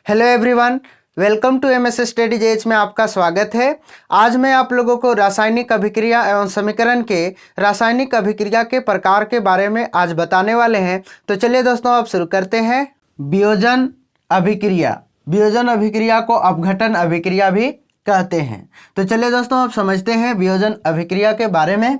Hello everyone, welcome to MS study JH में आपका स्वागत है। आज मैं आप लोगों को रासायनिक अभिक्रिया एवं समीकरण के रासायनिक अभिक्रिया के प्रकार के बारे में आज बताने वाले हैं। तो चलिए दोस्तों, आप शुरू करते हैं। वियोजन अभिक्रिया, वियोजन अभिक्रिया को अपघटन अभिक्रिया भी कहते हैं। तो चलिए दोस्तों, आप समझते हैं वियोजन अभिक्रिया के बारे में।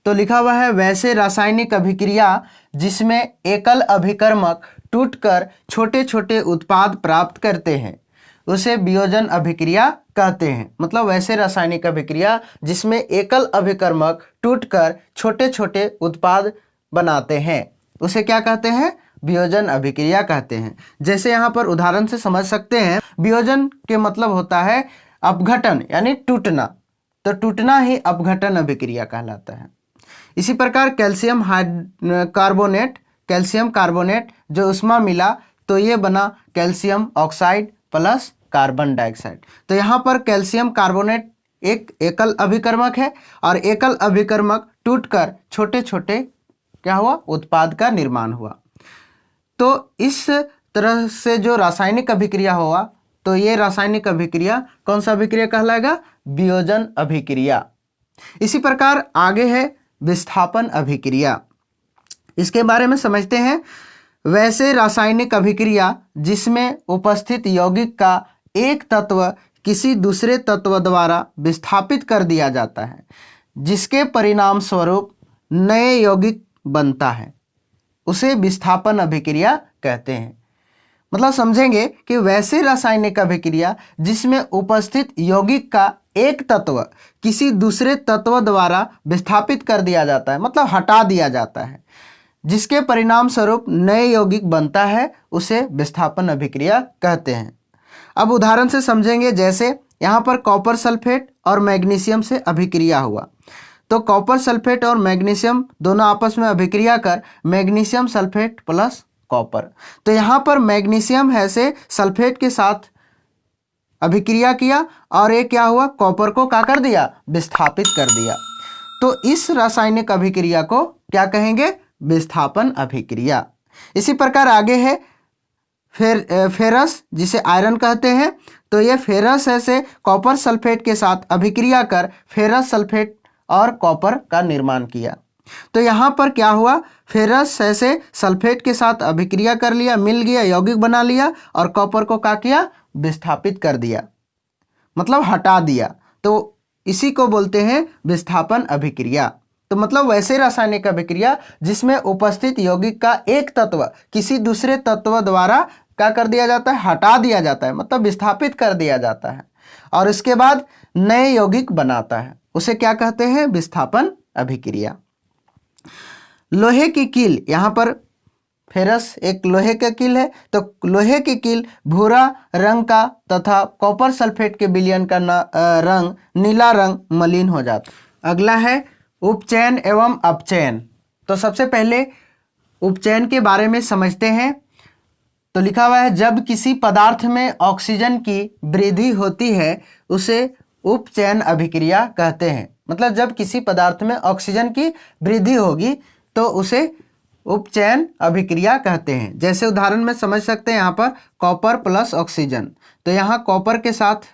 तो लिखा हुआ है, वैसे रासायनिक अभिक्रिया जिसमें एकल अभिकर्मक टूटकर छोटे छोटे उत्पाद प्राप्त करते हैं उसे वियोजन अभिक्रिया कहते हैं। मतलब वैसे रासायनिक अभिक्रिया जिसमें एकल अभिकर्मक टूटकर छोटे छोटे उत्पाद बनाते हैं उसे क्या कहते हैं? वियोजन अभिक्रिया कहते हैं। जैसे यहाँ पर उदाहरण से समझ सकते हैं, वियोजन के मतलब होता है अपघटन यानी टूटना, तो टूटना ही अपघटन अभिक्रिया कहलाता है। इसी प्रकार कैल्शियम कार्बोनेट जो उष्मा मिला तो ये बना calcium oxide plus carbon dioxide. तो यहाँ पर कैल्शियम कार्बोनेट एक एकल अभिकर्मक है और एकल अभिकर्मक टूटकर छोटे छोटे क्या हुआ? उत्पाद का निर्माण हुआ। तो इस तरह से जो रासायनिक अभिक्रिया हुआ तो ये रासायनिक अभिक्रिया कौन सा अभिक्रिया कहलाएगा? वियोजन अभिक्रिया। इसी प्रकार आगे है विस्थापन अभिक्रिया। इसके बारे में समझते हैं। वैसे रासायनिक अभिक्रिया जिसमें उपस्थित यौगिक का एक तत्व किसी दूसरे तत्व द्वारा विस्थापित कर दिया जाता है, जिसके परिणाम स्वरूप नए यौगिक बनता है, उसे विस्थापन अभिक्रिया कहते हैं। मतलब समझेंगे कि वैसे रासायनिक अभिक्रिया जिसमें उपस्थित यौगिक का एक तत्व किसी दूसरे तत्व द्वारा विस्थापित कर दिया जाता है, मतलब हटा दिया जाता है, जिसके परिणाम स्वरूप नए यौगिक बनता है, उसे विस्थापन अभिक्रिया कहते हैं। अब उदाहरण से समझेंगे। जैसे यहाँ पर कॉपर सल्फेट और मैग्नीशियम से अभिक्रिया हुआ, तो कॉपर सल्फेट और मैग्नीशियम दोनों आपस में अभिक्रिया कर मैग्नीशियम सल्फेट प्लस कॉपर। तो यहाँ पर मैग्नीशियम है से सल्फेट के साथ अभिक्रिया किया और ये क्या हुआ? कॉपर को क्या कर दिया? विस्थापित कर दिया। तो इस रासायनिक अभिक्रिया को क्या कहेंगे? विस्थापन अभिक्रिया। इसी प्रकार आगे है फेरस, जिसे आयरन कहते हैं। तो ये फेरस है से कॉपर सल्फेट के साथ अभिक्रिया कर फेरस सल्फेट और कॉपर का निर्माण किया। तो यहाँ पर क्या हुआ? फेरस है से सल्फेट के साथ अभिक्रिया कर लिया, मिल गया, यौगिक बना लिया और कॉपर को क्या किया? विस्थापित कर दिया, मतलब हटा दिया। तो इसी को बोलते हैं विस्थापन अभिक्रिया। तो मतलब वैसे रासायनिक अभिक्रिया जिसमें उपस्थित यौगिक का एक तत्व किसी दूसरे तत्व द्वारा क्या कर दिया जाता है? हटा दिया जाता है, मतलब विस्थापित कर दिया जाता है और इसके बाद नए यौगिक बनाता है, उसे क्या कहते हैं? विस्थापन अभिक्रिया। लोहे की कील, यहाँ पर फेरस एक लोहे का कील है, तो लोहे की कील भूरा रंग का तथा कॉपर सल्फेट के विलयन का रंग नीला रंग मलिन हो जाता। अगला है उपचयन एवं अपचयन। तो सबसे पहले उपचयन के बारे में समझते हैं। तो लिखा हुआ है, जब किसी पदार्थ में ऑक्सीजन की वृद्धि होती है उसे उपचयन अभिक्रिया कहते हैं। मतलब जब किसी पदार्थ में ऑक्सीजन की वृद्धि होगी तो उसे उपचयन अभिक्रिया कहते हैं। जैसे उदाहरण में समझ सकते हैं, यहाँ पर कॉपर प्लस ऑक्सीजन, तो यहाँ कॉपर के साथ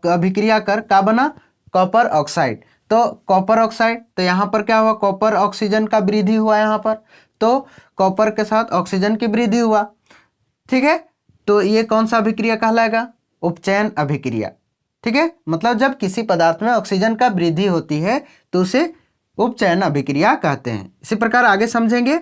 अभिक्रिया कर क्या बना? Copper oxide. तो कॉपर ऑक्साइड, तो यहाँ पर क्या हुआ? कॉपर ऑक्सीजन का वृद्धि हुआ यहाँ पर, तो कॉपर के साथ ऑक्सीजन की वृद्धि हुआ। ठीक है, तो ये कौन सा अभिक्रिया कहलाएगा? उपचयन अभिक्रिया। ठीक है, मतलब जब किसी पदार्थ में ऑक्सीजन का वृद्धि होती है तो उसे उपचयन अभिक्रिया कहते हैं। इसी प्रकार आगे समझेंगे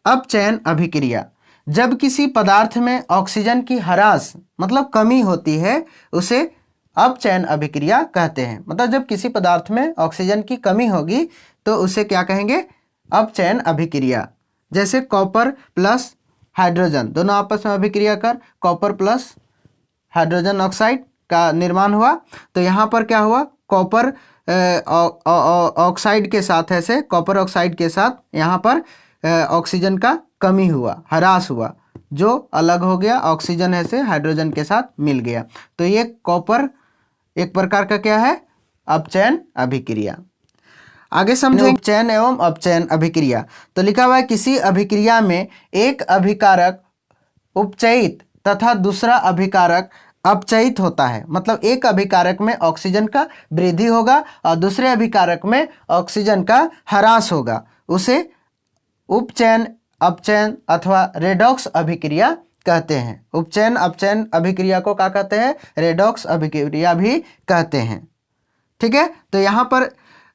अपचयन अभिक्रिया। जब किसी पदार्थ में ऑक्सीजन की ह्रास मतलब कमी होती है उसे अपचयन अभिक्रिया कहते हैं। मतलब जब किसी पदार्थ में ऑक्सीजन की कमी होगी तो उसे क्या कहेंगे? अपचयन अभिक्रिया। जैसे कॉपर प्लस हाइड्रोजन दोनों आपस में अभिक्रिया कर कॉपर प्लस हाइड्रोजन ऑक्साइड का निर्माण हुआ। तो यहाँ पर क्या हुआ? कॉपर ऑक्साइड के साथ ऐसे कॉपर ऑक्साइड के साथ यहाँ पर ऑक्सीजन का कमी हुआ, ह्रास हुआ, जो अलग हो गया, ऑक्सीजन ऐसे हाइड्रोजन के साथ मिल गया। तो ये कॉपर एक प्रकार का क्या है? अपचयन अभिक्रिया। आगे समझें उपचयन एवं अपचयन अभिक्रिया। तो लिखा हुआ है, किसी अभिक्रिया में एक अभिकारक उपचयित तथा दूसरा अभिकारक अपचयित होता है। मतलब एक अभिकारक में ऑक्सीजन का वृद्धि होगा और दूसरे अभिकारक में ऑक्सीजन का ह्रास होगा, उसे उपचयन, अपचयन अथवा रेडॉक्स अभिक्रिया कहते हैं। उपचयन अपचयन अभिक्रिया को क्या कहते हैं? रेडॉक्स अभिक्रिया भी कहते हैं। ठीक है, तो यहाँ पर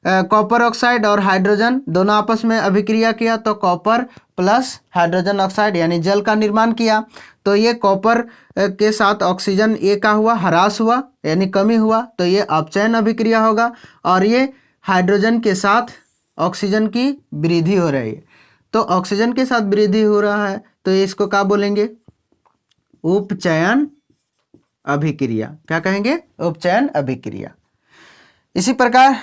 कॉपर ऑक्साइड और हाइड्रोजन दोनों आपस में अभिक्रिया किया तो कॉपर प्लस हाइड्रोजन ऑक्साइड यानी जल का निर्माण किया। तो ये कॉपर के साथ ऑक्सीजन ए का हुआ, ह्रास हुआ यानी कमी हुआ, तो ये अपचयन अभिक्रिया होगा। और ये हाइड्रोजन के साथ ऑक्सीजन की वृद्धि हो रही है, तो ऑक्सीजन के साथ वृद्धि हो रहा है तो इसको क्या बोलेंगे? उपचयन अभिक्रिया। क्या कहेंगे? उपचयन अभिक्रिया। इसी प्रकार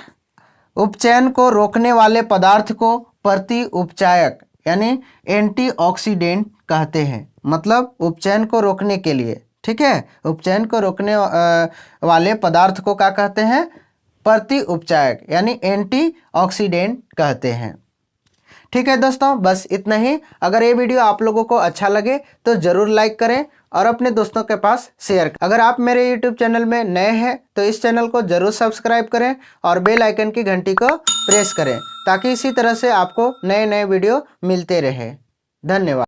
उपचयन को रोकने वाले पदार्थ को प्रति उपचायक यानी एंटीऑक्सीडेंट कहते हैं। मतलब उपचयन को रोकने के लिए, ठीक है, उपचयन को रोकने वाले पदार्थ को क्या कहते हैं? प्रति उपचायक यानी एंटीऑक्सीडेंट कहते हैं। ठीक है दोस्तों, बस इतना ही। अगर ये वीडियो आप लोगों को अच्छा लगे तो ज़रूर लाइक करें और अपने दोस्तों के पास शेयर करें। अगर आप मेरे YouTube चैनल में नए हैं तो इस चैनल को ज़रूर सब्सक्राइब करें और बेल आइकन की घंटी को प्रेस करें ताकि इसी तरह से आपको नए नए वीडियो मिलते रहे। धन्यवाद।